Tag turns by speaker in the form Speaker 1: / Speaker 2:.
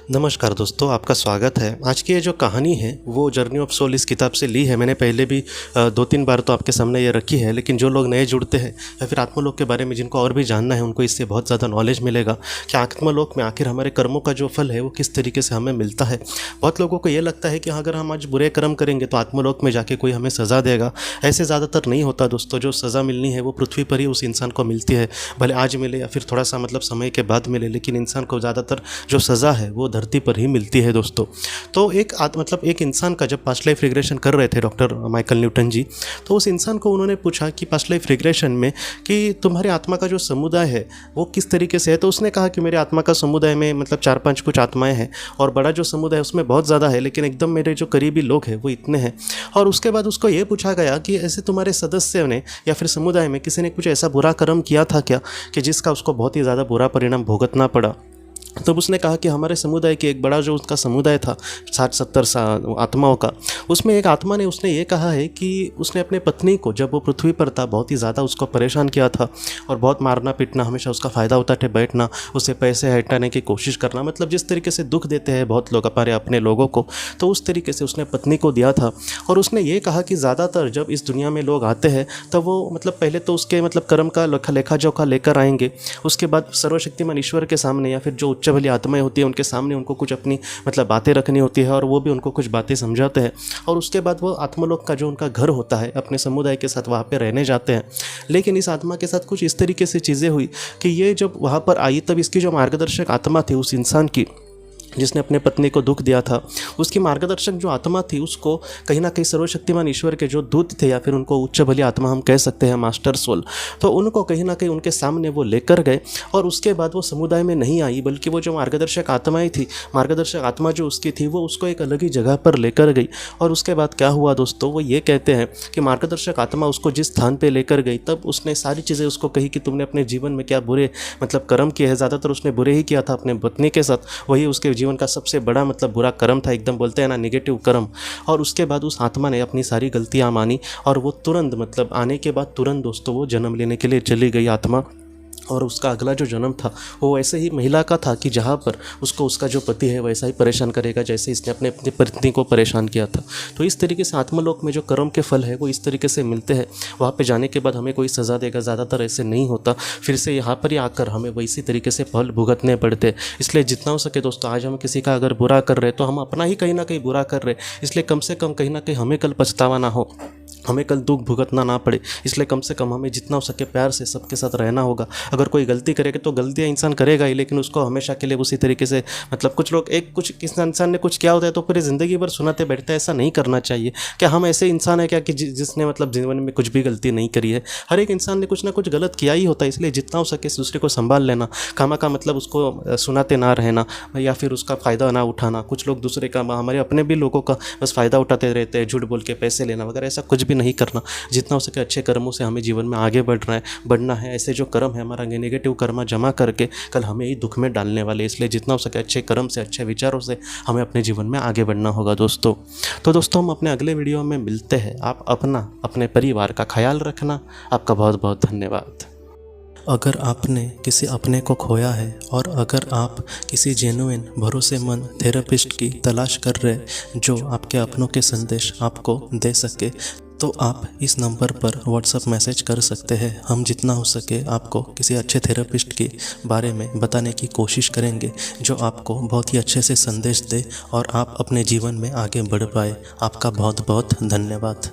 Speaker 1: नमस्कार दोस्तों, आपका स्वागत है। आज की ये जो कहानी है वो जर्नी ऑफ सोल इस किताब से ली है। मैंने पहले भी 2-3 बार तो आपके सामने ये रखी है, लेकिन जो लोग नए जुड़ते हैं या फिर आत्मलोक के बारे में जिनको और भी जानना है, उनको इससे बहुत ज़्यादा नॉलेज मिलेगा कि आत्मलोक में आखिर हमारे कर्मों का जो फल है वो किस तरीके से हमें मिलता है। बहुत लोगों को ये लगता है कि अगर हम आज बुरे कर्म करेंगे तो आत्मलोक में जाके कोई हमें सज़ा देगा। ऐसे ज़्यादातर नहीं होता दोस्तों। जो सज़ा मिलनी है वो पृथ्वी पर ही उस इंसान को मिलती है, भले आज मिले या फिर थोड़ा सा समय के बाद मिले, लेकिन इंसान को ज़्यादातर जो सज़ा है वो धरती पर ही मिलती है दोस्तों। तो एक इंसान का जब पास्ट लाइफ रिग्रेशन कर रहे थे डॉक्टर माइकल न्यूटन जी, तो उस इंसान को उन्होंने पूछा कि पास्ट लाइफ रिग्रेशन में कि तुम्हारी आत्मा का जो समुदाय है वो किस तरीके से है। तो उसने कहा कि मेरे आत्मा का समुदाय में 4-5 कुछ आत्माएं हैं और बड़ा जो समुदाय है उसमें बहुत ज़्यादा है, लेकिन एकदम मेरे जो करीबी लोग हैं वो इतने हैं। और उसके बाद उसको ये पूछा गया कि ऐसे तुम्हारे सदस्य ने या फिर समुदाय में किसी ने कुछ ऐसा बुरा कर्म किया था क्या कि जिसका उसको बहुत ही ज़्यादा बुरा परिणाम भुगतना पड़ा। तब उसने कहा कि हमारे समुदाय की एक बड़ा जो उसका समुदाय था 60-70 आत्माओं का, उसमें एक आत्मा ने उसने ये कहा है कि उसने अपने पत्नी को जब वो पृथ्वी पर था बहुत ही ज़्यादा उसको परेशान किया था और बहुत मारना पीटना, हमेशा उसका फ़ायदा उठाते बैठना, उसे पैसे हटाने की कोशिश करना, जिस तरीके से दुख देते हैं बहुत लोग अपने लोगों को, तो उस तरीके से उसने पत्नी को दिया था। और उसने ये कहा कि ज़्यादातर जब इस दुनिया में लोग आते हैं तब वो पहले तो उसके कर्म का लेखा जोखा लेकर आएंगे। उसके बाद सर्वशक्तिमान ईश्वर के सामने या फिर जो उच्च भली आत्माएं होती है उनके सामने उनको कुछ अपनी बातें रखनी होती है और वो भी उनको कुछ बातें समझाते हैं। और उसके बाद वो आत्मलोक का जो उनका घर होता है अपने समुदाय के साथ वहाँ पे रहने जाते हैं। लेकिन इस आत्मा के साथ कुछ इस तरीके से चीज़ें हुई कि ये जब वहाँ पर आई तब इसकी जो मार्गदर्शक आत्मा थी उस इंसान की जिसने अपने पत्नी को दुख दिया था, उसकी मार्गदर्शक जो आत्मा थी उसको कहीं ना कहीं सर्वशक्तिमान ईश्वर के जो दूत थे या फिर उनको उच्च भली आत्मा हम कह सकते हैं, मास्टर सोल, तो उनको कहीं ना कहीं उनके सामने वो लेकर गए। और उसके बाद वो समुदाय में नहीं आई, बल्कि वो जो मार्गदर्शक आत्माएं थी, मार्गदर्शक आत्मा जो उसकी थी वो उसको एक अलग ही जगह पर लेकर गई। और उसके बाद क्या हुआ दोस्तों, वो ये कहते हैं कि मार्गदर्शक आत्मा उसको जिस स्थान पर लेकर गई तब उसने सारी चीज़ें उसको कही कि तुमने अपने जीवन में क्या बुरे कर्म किए हैं। ज़्यादातर उसने बुरे ही किया था अपने पत्नी के साथ, वही उसके जीवन का सबसे बड़ा बुरा कर्म था, एकदम बोलते हैं ना नेगेटिव कर्म। और उसके बाद उस आत्मा ने अपनी सारी गलतियां मानी और वो तुरंत आने के बाद तुरंत दोस्तों वो जन्म लेने के लिए चली गई आत्मा। और उसका अगला जो जन्म था वो ऐसे ही महिला का था कि जहाँ पर उसको उसका जो पति है वैसा ही परेशान करेगा जैसे इसने अपने पत्नी को परेशान किया था। तो इस तरीके से आत्मलोक में जो कर्म के फल है वो इस तरीके से मिलते हैं। वहाँ पे जाने के बाद हमें कोई सज़ा देगा, ज़्यादातर ऐसे नहीं होता, फिर से यहाँ पर ही आकर हमें वैसी तरीके से फल भुगतने पड़ते। इसलिए जितना हो सके दोस्तों, आज हम किसी का अगर बुरा कर रहे तो हम अपना ही कहीं ना कहीं बुरा कर रहे, इसलिए कम से कम कहीं ना कहीं हमें कल पछतावा ना हो, हमें कल दुख भुगतना ना पड़े। इसलिए कम से कम हमें जितना हो सके प्यार से सबके साथ रहना होगा। अगर कोई गलती करेगा तो गलतियाँ इंसान करेगा ही, लेकिन उसको हमेशा के लिए उसी तरीके से कुछ लोग कुछ किसी इंसान ने कुछ किया होता है तो पूरी ज़िंदगी भर सुनाते बैठते हैं। ऐसा नहीं करना चाहिए। क्या हम ऐसे इंसान है क्या कि जिसने जीवन में कुछ भी गलती नहीं करी है? हर एक इंसान ने कुछ ना कुछ गलत किया ही होता है। इसलिए जितना हो सके दूसरे को संभाल लेना, खामा का उसको सुनाते ना रहना या फिर उसका फ़ायदा ना उठाना। कुछ लोग दूसरे का, हमारे अपने भी लोगों का बस फ़ायदा उठाते रहते हैं, झूठ बोल के पैसे लेना वगैरह, ऐसा कुछ भी नहीं करना। जितना हो सके अच्छे कर्मों से हमें जीवन में आगे बढ़ना है। ऐसे जो कर्म है हमारा नेगेटिव कर्म जमा करके कल हमें ही दुख में डालने वाले, इसलिए जितना हो सके अच्छे कर्म से, अच्छे विचारों से हमें अपने जीवन में आगे बढ़ना होगा दोस्तों। तो दोस्तों हम अपने अगले वीडियो में मिलते हैं। आप अपने परिवार का ख्याल रखना। आपका बहुत बहुत धन्यवाद। अगर आपने किसी अपने को खोया है और अगर आप किसी जेन्युइन भरोसेमंद थेरेपिस्ट की तलाश कर रहे जो आपके अपनों के संदेश आपको दे सके, तो आप इस नंबर पर व्हाट्सएप मैसेज कर सकते हैं। हम जितना हो सके आपको किसी अच्छे थेरेपिस्ट के बारे में बताने की कोशिश करेंगे जो आपको बहुत ही अच्छे से संदेश दे और आप अपने जीवन में आगे बढ़ पाए। आपका बहुत बहुत धन्यवाद।